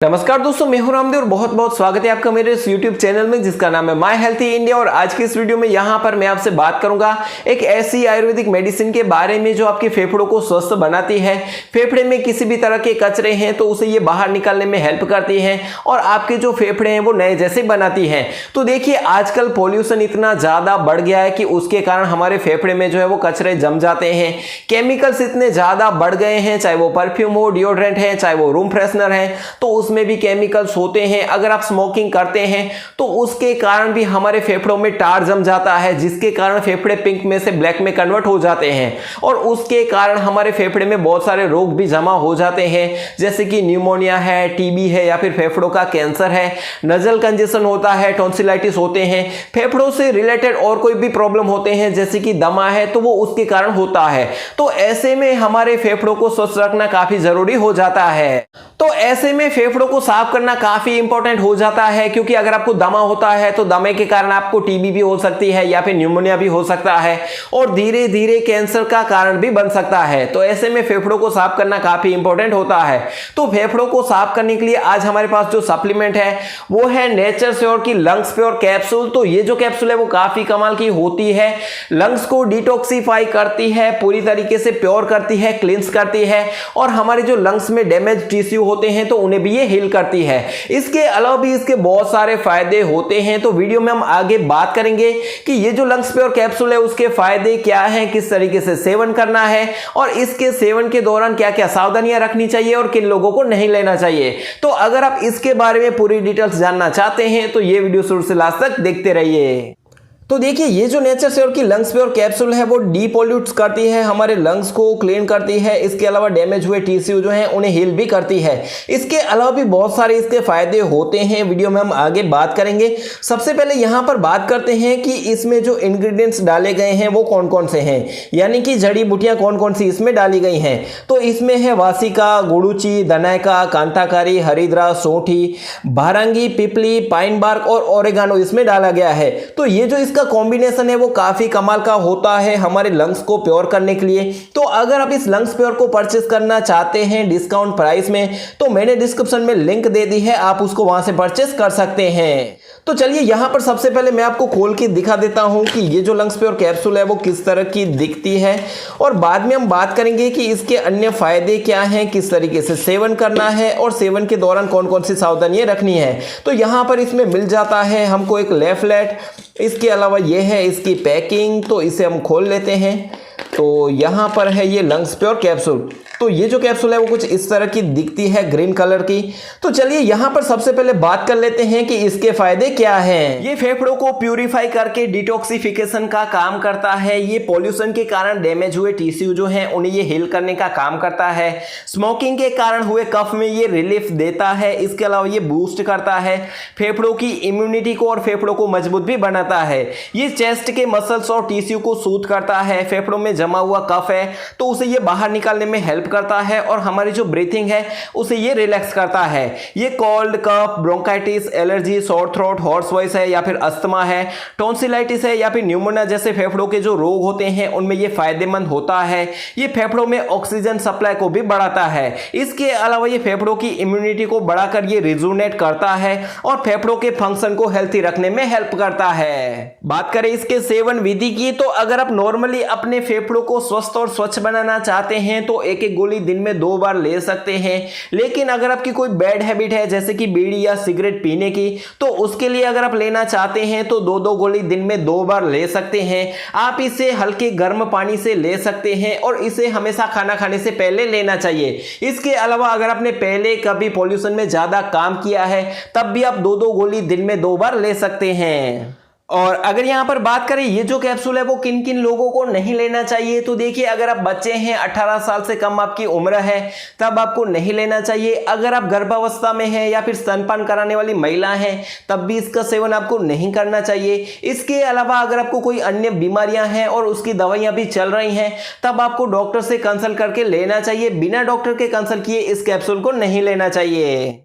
नमस्कार दोस्तों, मैं हूं रामदेव और बहुत बहुत स्वागत है आपका मेरे इस YouTube चैनल में जिसका नाम है माय हेल्थी इंडिया। और आज की इस वीडियो में यहां पर मैं आपसे बात करूंगा एक ऐसी आयुर्वेदिक मेडिसिन के बारे में जो आपके फेफड़ों को स्वस्थ बनाती है। फेफड़े में किसी भी तरह के कचरे हैं तो उसे ये बाहर निकालने में हेल्प करती है और आपके जो फेफड़े हैं वो नए जैसे बनाती है। तो देखिए, आजकल पॉल्यूशन इतना ज्यादा बढ़ गया है कि उसके कारण हमारे फेफड़े में जो है वो कचरे जम जाते हैं। केमिकल्स इतने ज्यादा बढ़ गए हैं, चाहे वो परफ्यूम हो, डिओड्रेंट है, चाहे वो रूम फ्रेशनर है, तो उसमें भी केमिकल्स होते हैं। अगर आप स्मोकिंग करते हैं तो उसके कारण भी हमारे फेफड़ों में टार जम जाता है, जिसके कारण फेफड़े पिंक में से ब्लैक में कन्वर्ट हो जाते हैं और उसके कारण हमारे फेफड़े में बहुत सारे रोग भी जमा हो जाते हैं, जैसे कि न्यूमोनिया है, टीबी है या फिर फेफड़ों का कैंसर है, नजल कंजेशन होता है, टॉन्सिलाइटिस होते हैं। फेफड़ों से रिलेटेड और कोई भी प्रॉब्लम होते हैं जैसे कि दमा है तो वो उसके कारण होता है। तो ऐसे में हमारे फेफड़ों को स्वस्थ रखना काफी जरूरी हो जाता है। तो ऐसे में फेफड़ों को साफ करना काफी इंपॉर्टेंट हो जाता है, क्योंकि अगर आपको दमा होता है तो दमे के कारण आपको टीबी भी हो सकती है या फिर न्यूमोनिया भी हो सकता है और धीरे धीरे कैंसर का कारण भी बन सकता है। तो ऐसे में फेफड़ों को साफ करना काफी इंपॉर्टेंट होता है। तो फेफड़ों को साफ करने के लिए आज हमारे पास जो सप्लीमेंट है वो है नेचर श्योर की लंग्स प्योर कैप्सूल। तो ये जो कैप्सूल है वो काफी कमाल की होती है, लंग्स को डिटॉक्सिफाई करती है, पूरी तरीके से प्योर करती है, क्लींस करती है और हमारे जो लंग्स में डैमेज टिश्यू होते हैं तो उन्हें भी ये हील करती है। इसके अलावा भी इसके बहुत सारे फायदे होते हैं। तो वीडियो में हम आगे बात करेंगे कि ये जो लंग्स प्योर कैप्सूल है उसके फायदे क्या हैं, किस तरीके से सेवन करना है और इसके सेवन के दौरान क्या क्या सावधानियां रखनी चाहिए और किन लोगों को नहीं लेना चाहिए। तो अगर आप इसके बारे में पूरी डिटेल्स जानना चाहते हैं तो ये वीडियो शुरू से लास्ट तक देखते रहिए। तो देखिए, ये जो नेचर श्योर की लंग्स प्योर कैप्सूल है वो डीपोल्यूट्स करती है, हमारे लंग्स को क्लीन करती है। इसके अलावा डैमेज हुए टिश्यू जो हैं उन्हें हील भी करती है। इसके अलावा भी बहुत सारे इसके फायदे होते हैं, वीडियो में हम आगे बात करेंगे। सबसे पहले यहाँ पर बात करते हैं कि इसमें जो इंग्रेडिएंट्स डाले गए हैं वो कौन कौन से हैं, यानी कि जड़ी बूटियां कौन कौन सी इसमें डाली गई हैं। तो इसमें है वासिका, गुड़ूची, दनायका, कांताकारी, हरिद्रा, सोंठी, भारांगी, पिपली, पाइन बार्क और ओरेगानो इसमें डाला गया है। तो ये जो इसका कॉम्बिनेशन है वो काफी कमाल का होता है हमारे लंग्स को प्योर करने के लिए। तो अगर आप इस लंग्स प्योर को परचेस करना चाहते हैं डिस्काउंट प्राइस में तो मैंने डिस्क्रिप्शन में लिंक दे दी है, आप उसको वहां से परचेस कर सकते हैं। तो चलिए, यहां पर सबसे पहले मैं आपको खोल के दिखा देता हूं कि ये जो लंग्स प्योर कैप्सूल है वो किस तरह की दिखती है और बाद में हम बात करेंगे कि इसके अन्य फायदे क्या हैं, किस तरीके से सेवन करना है और सेवन के दौरान कौन कौन सी सावधानियां रखनी है। तो यहां पर इसमें मिल जाता है हमको एक लेफलेट, इसके अलावा ये है इसकी पैकिंग। तो इसे हम खोल लेते हैं। तो यहाँ पर है ये लंग्स प्योर कैप्सूल। तो ये जो कैप्सूल है वो कुछ इस तरह की दिखती है, ग्रीन कलर की। तो चलिए यहाँ पर सबसे पहले बात कर लेते हैं कि इसके फायदे क्या हैं। ये फेफड़ों को प्यूरिफाई करके डिटॉक्सिफिकेशन का काम करता है। ये पॉल्यूशन के कारण डैमेज हुए टिश्यू जो हैं उन्हें ये हील करने का काम करता है। स्मोकिंग के कारण हुए कफ में ये रिलीफ देता है। इसके अलावा ये बूस्ट करता है फेफड़ों की इम्यूनिटी को और फेफड़ों को मजबूत भी बनाता है। ये चेस्ट के मसल्स और टिश्यू को सूद करता है। फेफड़ों में जमा हुआ कफ है तो उसे ये बाहर निकालने में हेल्प करता है और हमारी जो ब्रीथिंग है उसे ये रिलैक्स करता है। ये cold, cough, bronchitis, allergy, sore throat, hoarse voice है या फिर अस्थमा है, टॉन्सिलाइटिस है या फिर न्यूमोनिया जैसे फेफड़ों के जो रोग होते हैं उनमें ये फायदेमंद होता है। ये फेफड़ों में ऑक्सीजन सप्लाई को भी बढ़ाता है। इसके अलावा ये फेफड़ों की इम्यूनिटी को बढ़ाकर ये रिजुनेट करता है और फेफड़ों के फंक्शन को हेल्थी रखने में हेल्प करता है। बात करें इसके सेवन विधि की, तो अगर आप नॉर्मली अपने फेफड़ों को स्वस्थ और स्वच्छ बनाना चाहते हैं तो एक एक गोली दिन में 2 बार ले सकते हैं। लेकिन अगर आपकी कोई बैड हैबिट है जैसे कि बीड़ी या सिगरेट पीने की, तो उसके लिए अगर आप लेना चाहते हैं तो 2-2 गोली दिन में 2 बार ले सकते हैं। आप इसे हल्के गर्म पानी से ले सकते हैं और इसे हमेशा खाना खाने से पहले लेना चाहिए। इसके अलावा अगर आपने पहले कभी पॉल्यूशन में ज्यादा काम किया है तब भी आप 2-2 गोली दिन में 2 बार ले सकते हैं। और अगर यहां पर बात करें ये जो कैप्सूल है वो किन किन लोगों को नहीं लेना चाहिए, तो देखिए, अगर आप बच्चे हैं, 18 साल से कम आपकी उम्र है, तब आपको नहीं लेना चाहिए। अगर आप गर्भावस्था में हैं या फिर स्तनपान कराने वाली महिला हैं तब भी इसका सेवन आपको नहीं करना चाहिए। इसके अलावा अगर आपको कोई अन्य बीमारियां हैं और उसकी दवाइयां भी चल रही हैं तब आपको डॉक्टर से कंसल्ट करके लेना चाहिए। बिना डॉक्टर के कंसल्ट किए इस कैप्सूल को नहीं लेना चाहिए।